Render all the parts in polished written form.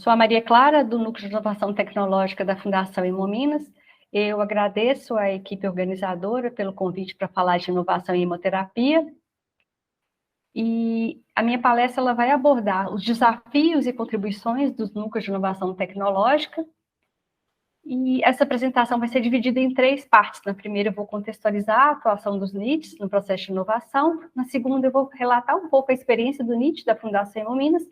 sou a Maria Clara, do Núcleo de Inovação Tecnológica da Fundação Hemominas. Eu agradeço à equipe organizadora pelo convite para falar de inovação em hemoterapia. E a minha palestra ela vai abordar os desafios e contribuições dos núcleos de inovação tecnológica. E essa apresentação vai ser dividida em 3 partes. Na primeira, eu vou contextualizar a atuação dos NITs no processo de inovação. Na segunda, eu vou relatar um pouco a experiência do NIT da Fundação Hemominas.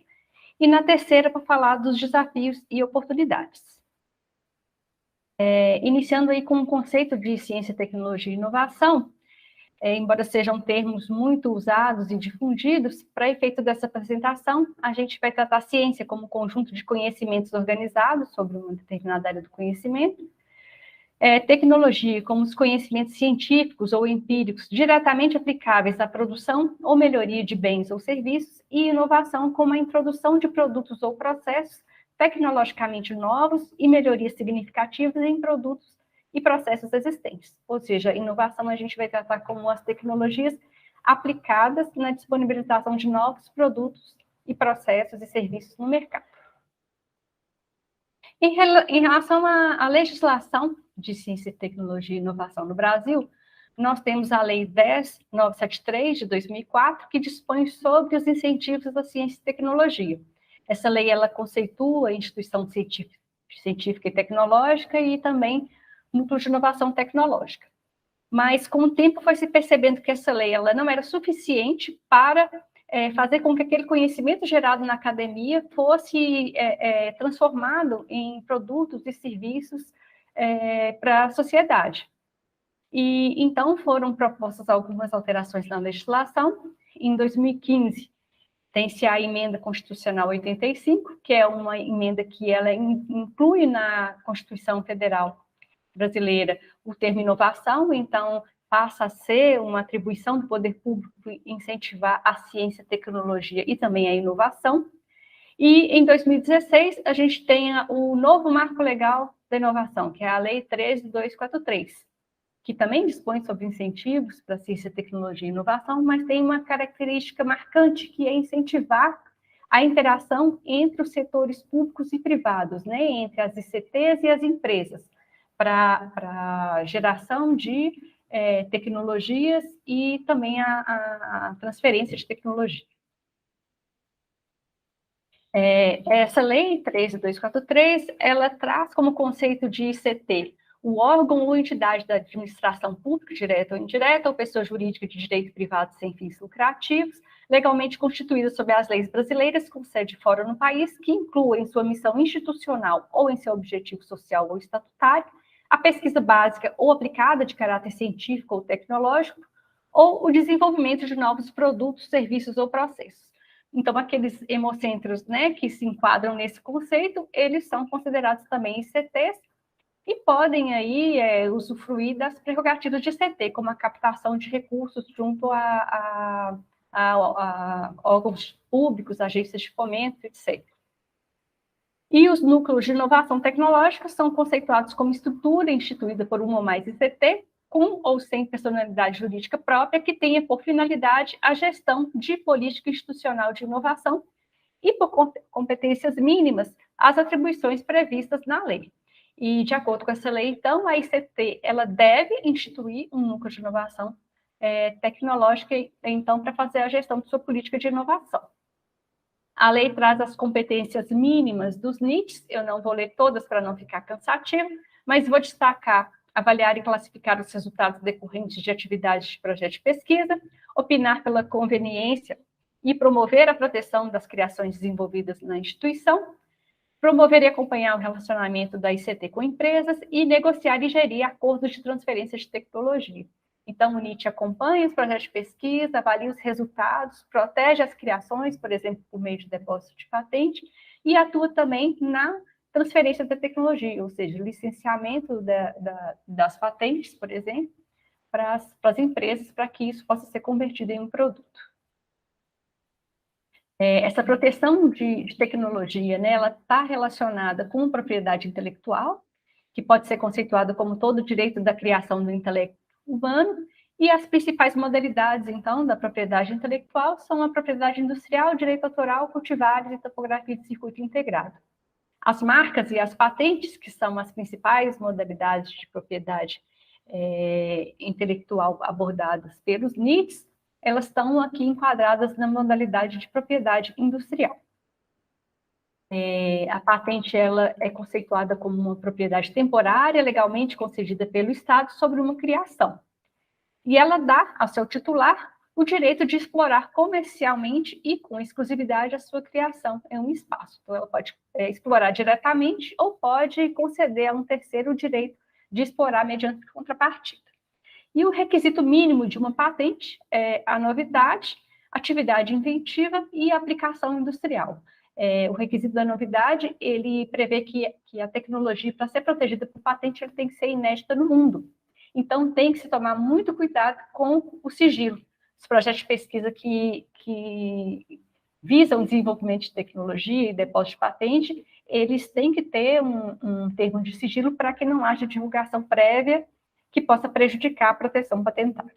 E na terceira, para falar dos desafios e oportunidades. Iniciando aí com o conceito de ciência, tecnologia e inovação, embora sejam termos muito usados e difundidos, para efeito dessa apresentação, a gente vai tratar a ciência como conjunto de conhecimentos organizados sobre uma determinada área do conhecimento, tecnologia como os conhecimentos científicos ou empíricos diretamente aplicáveis à produção ou melhoria de bens ou serviços, e inovação como a introdução de produtos ou processos tecnologicamente novos e melhorias significativas em produtos e processos existentes. Ou seja, inovação a gente vai tratar como as tecnologias aplicadas na disponibilização de novos produtos e processos e serviços no mercado. Em relação à legislação de ciência, tecnologia e inovação no Brasil, nós temos a Lei 10.973, de 2004, que dispõe sobre os incentivos da ciência e tecnologia. Essa lei, ela conceitua a instituição científica e tecnológica e também núcleo de inovação tecnológica. Mas, com o tempo, foi se percebendo que essa lei ela não era suficiente para fazer com que aquele conhecimento gerado na academia fosse transformado em produtos e serviços para a sociedade. E, então, foram propostas algumas alterações na legislação. Em 2015, tem-se a Emenda Constitucional 85, que é uma emenda que ela inclui na Constituição Federal Brasileira o termo inovação, então passa a ser uma atribuição do poder público incentivar a ciência, a tecnologia e também a inovação. E em 2016, a gente tem o novo marco legal da inovação, que é a Lei 13.243, que também dispõe sobre incentivos para ciência, tecnologia e inovação, mas tem uma característica marcante, que é incentivar a interação entre os setores públicos e privados, né, entre as ICTs e as empresas, para geração de tecnologias e também a transferência de tecnologia. Essa lei 13.243, ela traz como conceito de ICT o órgão ou entidade da administração pública, direta ou indireta, ou pessoa jurídica de direito privado sem fins lucrativos, legalmente constituída sob as leis brasileiras, com sede fora no país, que inclua em sua missão institucional ou em seu objetivo social ou estatutário a pesquisa básica ou aplicada de caráter científico ou tecnológico, ou o desenvolvimento de novos produtos, serviços ou processos. Então, aqueles hemocentros, né, que se enquadram nesse conceito, eles são considerados também ICTs e podem aí usufruir das prerrogativas de ICT, como a captação de recursos junto a órgãos públicos, agências de fomento, etc. E os núcleos de inovação tecnológica são conceituados como estrutura instituída por um ou mais ICT, com ou sem personalidade jurídica própria, que tenha por finalidade a gestão de política institucional de inovação e, por competências mínimas, as atribuições previstas na lei. E, de acordo com essa lei, então, a ICT ela deve instituir um núcleo de inovação tecnológica, então, para fazer a gestão de sua política de inovação. A lei traz as competências mínimas dos NITs, eu não vou ler todas para não ficar cansativo, mas vou destacar: avaliar e classificar os resultados decorrentes de atividades de projeto de pesquisa, opinar pela conveniência e promover a proteção das criações desenvolvidas na instituição, promover e acompanhar o relacionamento da ICT com empresas e negociar e gerir acordos de transferência de tecnologia. Então, o NIT acompanha os projetos de pesquisa, avalia os resultados, protege as criações, por exemplo, por meio de depósito de patente, e atua também na transferência da tecnologia, ou seja, licenciamento das patentes, por exemplo, para as empresas, para que isso possa ser convertido em um produto. Essa proteção de tecnologia, né, ela está relacionada com propriedade intelectual, que pode ser conceituada como todo o direito da criação do intelecto humano, e as principais modalidades, então, da propriedade intelectual são a propriedade industrial, direito autoral, cultivares e topografia de circuito integrado. As marcas e as patentes, que são as principais modalidades de propriedade intelectual abordadas pelos NITs, elas estão aqui enquadradas na modalidade de propriedade industrial. A patente ela é conceituada como uma propriedade temporária, legalmente concedida pelo Estado sobre uma criação. E ela dá ao seu titular o direito de explorar comercialmente e com exclusividade a sua criação em um espaço. Então, ela pode explorar diretamente ou pode conceder a um terceiro o direito de explorar mediante contrapartida. E o requisito mínimo de uma patente é a novidade, atividade inventiva e aplicação industrial. O requisito da novidade, ele prevê que a tecnologia, para ser protegida por patente, ele tem que ser inédita no mundo. Então, tem que se tomar muito cuidado com o sigilo. Os projetos de pesquisa que visam o desenvolvimento de tecnologia e depósito de patente, eles têm que ter um termo de sigilo para que não haja divulgação prévia que possa prejudicar a proteção patentária.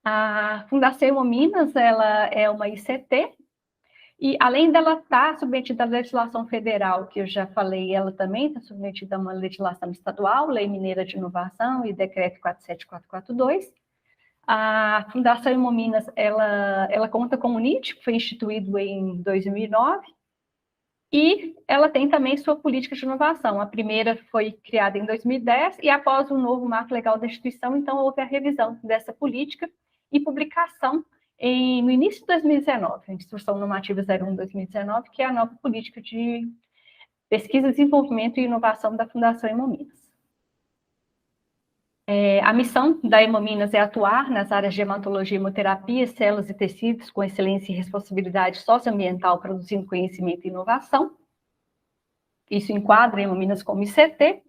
A Fundação Hemominas, ela é uma ICT, e além dela estar submetida à legislação federal, que eu já falei, ela também está submetida a uma legislação estadual, Lei Mineira de Inovação e Decreto 47442. A Fundação Hemominas, ela conta com o NIT, que foi instituído em 2009, e ela tem também sua política de inovação. A primeira foi criada em 2010, e após o novo marco legal da instituição, então houve a revisão dessa política e publicação no início de 2019, a Instrução Normativa 01/2019, que é a nova política de pesquisa, desenvolvimento e inovação da Fundação Hemominas. A missão da Hemominas é atuar nas áreas de hematologia e hemoterapia, células e tecidos com excelência e responsabilidade socioambiental, produzindo conhecimento e inovação. Isso enquadra a Hemominas como ICT.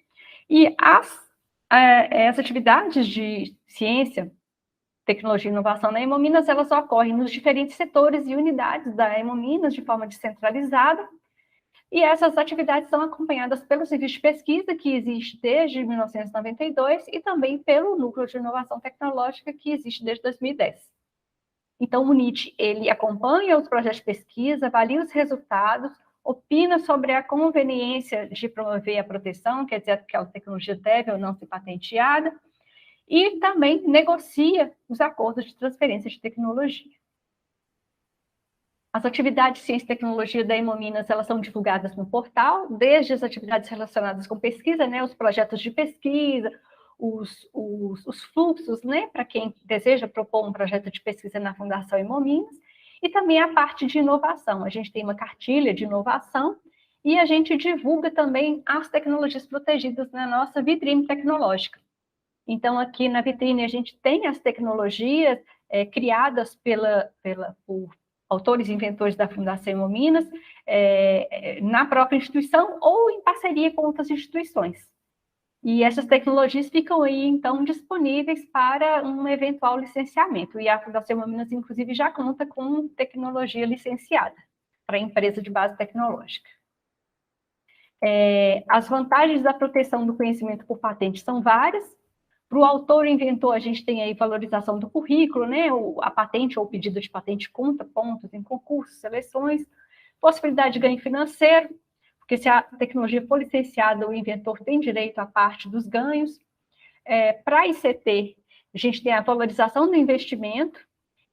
E as atividades de ciência, tecnologia e inovação na Hemominas, elas ocorrem nos diferentes setores e unidades da Hemominas de forma descentralizada, e essas atividades são acompanhadas pelo serviço de pesquisa, que existe desde 1992, e também pelo Núcleo de Inovação Tecnológica, que existe desde 2010. Então, o NIT, ele acompanha os projetos de pesquisa, avalia os resultados, opina sobre a conveniência de promover a proteção, quer dizer, que a tecnologia deve ou não ser patenteada, e também negocia os acordos de transferência de tecnologia. As atividades de ciência e tecnologia da Hemominas, elas são divulgadas no portal, desde as atividades relacionadas com pesquisa, né, os projetos de pesquisa, os fluxos, né, para quem deseja propor um projeto de pesquisa na Fundação Hemominas, e também a parte de inovação. A gente tem uma cartilha de inovação e a gente divulga também as tecnologias protegidas na nossa vitrine tecnológica. Então, aqui na vitrine, a gente tem as tecnologias criadas por autores e inventores da Fundação Hemominas, na própria instituição ou em parceria com outras instituições. E essas tecnologias ficam aí, então, disponíveis para um eventual licenciamento. E a Fundação Hemominas, inclusive, já conta com tecnologia licenciada para a empresa de base tecnológica. As vantagens da proteção do conhecimento por patente são várias. Para o autor e inventor, a gente tem aí valorização do currículo, né? A patente ou o pedido de patente conta pontos em concursos, seleções, possibilidade de ganho financeiro, porque se a tecnologia for licenciada, o inventor tem direito à parte dos ganhos. Para a ICT, a gente tem a valorização do investimento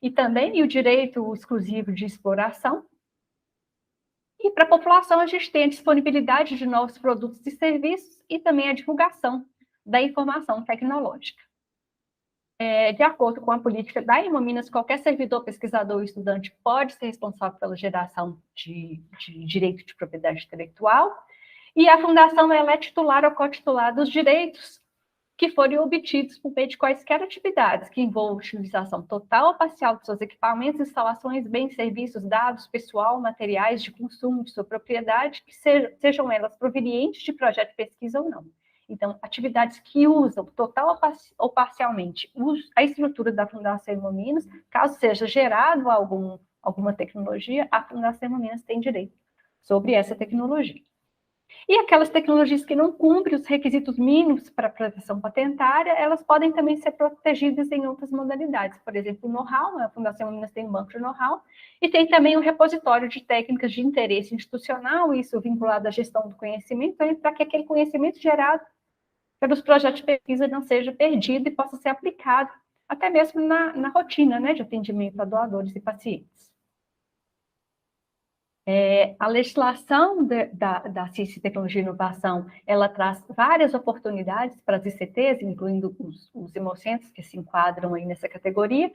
e também o direito exclusivo de exploração. E para a população, a gente tem a disponibilidade de novos produtos e serviços e também a divulgação da informação tecnológica. De acordo com a política da Hemominas, qualquer servidor, pesquisador ou estudante pode ser responsável pela geração de direito de propriedade intelectual, e a Fundação ela é titular ou cotitular dos direitos que forem obtidos por meio de quaisquer atividades que envolvam utilização total ou parcial de seus equipamentos, instalações, bens, serviços, dados, pessoal, materiais de consumo de sua propriedade, que sejam elas provenientes de projeto de pesquisa ou não. Então, atividades que usam total ou parcialmente a estrutura da Fundação Hemominas, caso seja gerado alguma tecnologia, a Fundação Hemominas tem direito sobre essa tecnologia. E aquelas tecnologias que não cumprem os requisitos mínimos para proteção patentária, elas podem também ser protegidas em outras modalidades. Por exemplo, o know-how, a Fundação Minas tem um banco de know-how, e tem também um repositório de técnicas de interesse institucional, isso vinculado à gestão do conhecimento, para que aquele conhecimento gerado pelos projetos de pesquisa não seja perdido e possa ser aplicado, até mesmo na rotina, né, de atendimento a doadores e pacientes. A legislação da ciência, tecnologia e inovação, ela traz várias oportunidades para as ICTs, incluindo os hemocentros que se enquadram aí nessa categoria,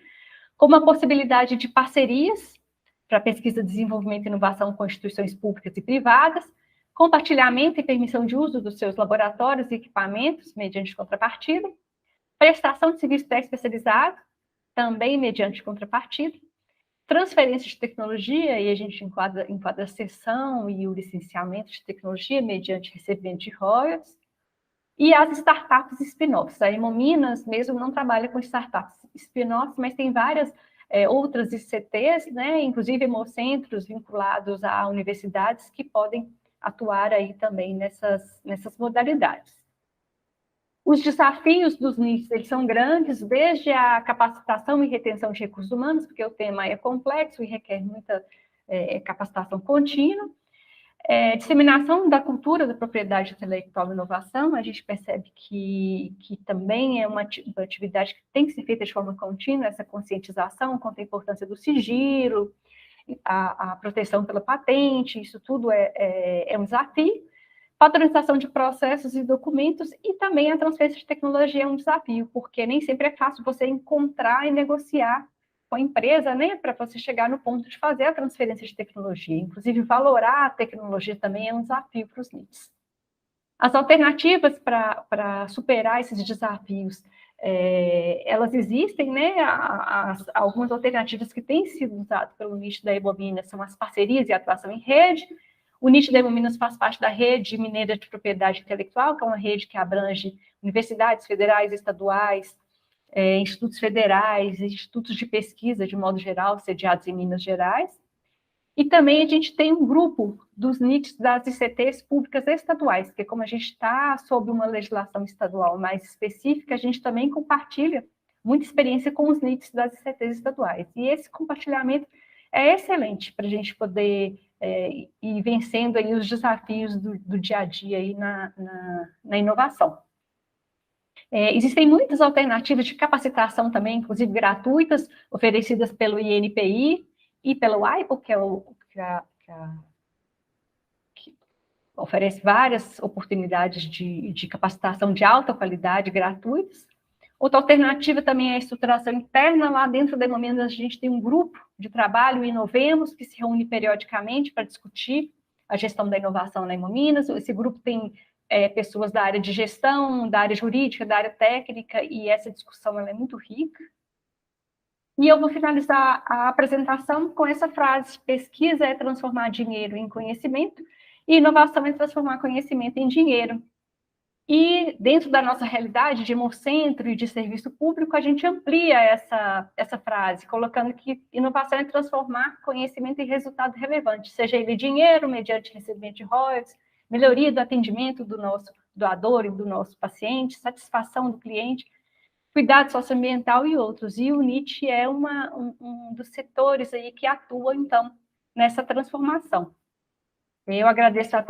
como a possibilidade de parcerias para pesquisa, desenvolvimento e inovação com instituições públicas e privadas, compartilhamento e permissão de uso dos seus laboratórios e equipamentos, mediante contrapartida, prestação de serviço pré-especializado, também mediante contrapartida, transferência de tecnologia, e a gente enquadra a cessão e o licenciamento de tecnologia mediante recebimento de royalties, e as startups spin-offs. A Hemominas mesmo não trabalha com startups spin-offs, mas tem várias outras ICTs, né, inclusive hemocentros vinculados a universidades que podem atuar aí também nessas modalidades. Os desafios dos NITs, eles são grandes, desde a capacitação e retenção de recursos humanos, porque o tema é complexo e requer muita capacitação contínua. Disseminação da cultura da propriedade intelectual e inovação, a gente percebe que também é uma atividade que tem que ser feita de forma contínua, essa conscientização quanto à importância do sigilo, a proteção pela patente, isso tudo é um desafio. Padronização de processos e documentos, e também a transferência de tecnologia é um desafio, porque nem sempre é fácil você encontrar e negociar com a empresa, né, para você chegar no ponto de fazer a transferência de tecnologia. Inclusive, valorar a tecnologia também é um desafio para os NITs. As alternativas para superar esses desafios, elas existem, né? Algumas alternativas que têm sido usadas pelo NIT da Hemominas são as parcerias e atuação em rede. O NIT da Hemominas faz parte da Rede Mineira de Propriedade Intelectual, que é uma rede que abrange universidades federais, estaduais, institutos federais, institutos de pesquisa, de modo geral, sediados em Minas Gerais. E também a gente tem um grupo dos NITs das ICTs públicas estaduais, porque como a gente está sob uma legislação estadual mais específica, a gente também compartilha muita experiência com os NITs das ICTs estaduais. E esse compartilhamento é excelente para a gente poder ir vencendo aí os desafios do dia a dia aí na inovação. Existem muitas alternativas de capacitação também, inclusive gratuitas, oferecidas pelo INPI e pelo AIPO, que oferece várias oportunidades de capacitação de alta qualidade gratuitas. Outra alternativa também é a estruturação interna. Lá dentro da Hemominas a gente tem um grupo de trabalho, Inovemos, que se reúne periodicamente para discutir a gestão da inovação na Hemominas. Esse grupo tem pessoas da área de gestão, da área jurídica, da área técnica, e essa discussão ela é muito rica. E eu vou finalizar a apresentação com essa frase: pesquisa é transformar dinheiro em conhecimento, e inovação é transformar conhecimento em dinheiro. E dentro da nossa realidade de hemocentro e de serviço público, a gente amplia essa frase, colocando que inovação é transformar conhecimento em resultado relevante, seja ele dinheiro, mediante recebimento de royalties, melhoria do atendimento do nosso doador e do nosso paciente, satisfação do cliente, cuidado socioambiental e outros. E o NIT é um dos setores aí que atua, então, nessa transformação. Eu agradeço a todos.